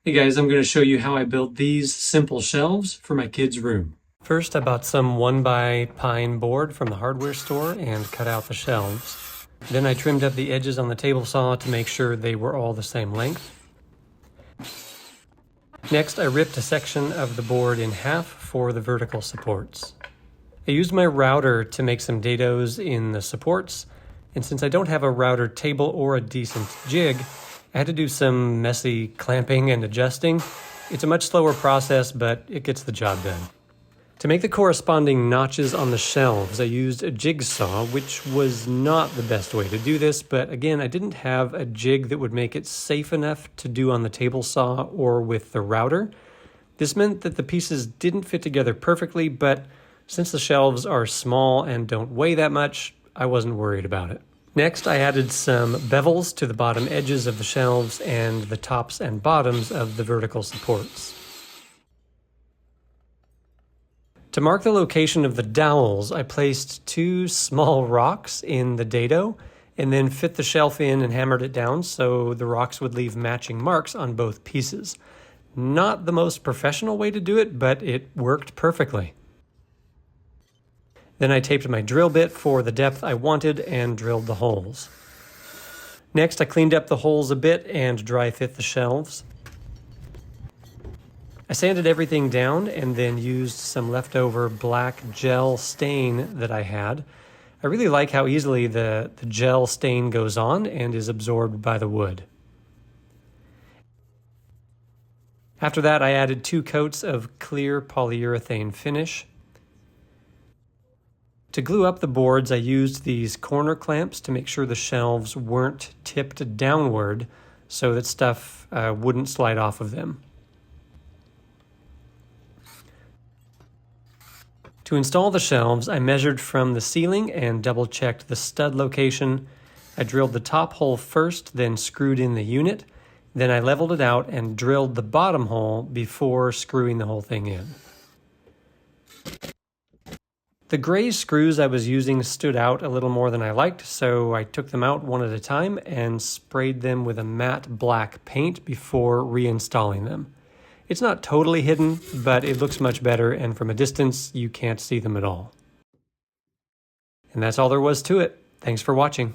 Hey guys, I'm going to show you how I built these simple shelves for my kids' room. First, I bought some 1x pine board from the hardware store and cut out the shelves. Then I trimmed up the edges on the table saw to make sure they were all the same length. Next, I ripped a section of the board in half for the vertical supports. I used my router to make some dados in the supports, and since I don't have a router table or a decent jig, I had to do some messy clamping and adjusting. It's a much slower process, but it gets the job done. To make the corresponding notches on the shelves, I used a jigsaw, which was not the best way to do this, but again, I didn't have a jig that would make it safe enough to do on the table saw or with the router. This meant that the pieces didn't fit together perfectly, but since the shelves are small and don't weigh that much, I wasn't worried about it. Next, I added some bevels to the bottom edges of the shelves and the tops and bottoms of the vertical supports. To mark the location of the dowels, I placed 2 small rocks in the dado and then fit the shelf in and hammered it down so the rocks would leave matching marks on both pieces. Not the most professional way to do it, but it worked perfectly. Then I taped my drill bit for the depth I wanted and drilled the holes. Next, I cleaned up the holes a bit and dry fit the shelves. I sanded everything down and then used some leftover black gel stain that I had. I really like how easily the gel stain goes on and is absorbed by the wood. After that, I added 2 coats of clear polyurethane finish. To glue up the boards, I used these corner clamps to make sure the shelves weren't tipped downward so that stuff wouldn't slide off of them. To install the shelves, I measured from the ceiling and double-checked the stud location. I drilled the top hole first, then screwed in the unit. Then I leveled it out and drilled the bottom hole before screwing the whole thing in. The gray screws I was using stood out a little more than I liked, so I took them out one at a time and sprayed them with a matte black paint before reinstalling them. It's not totally hidden, but it looks much better, and from a distance, you can't see them at all. And that's all there was to it. Thanks for watching.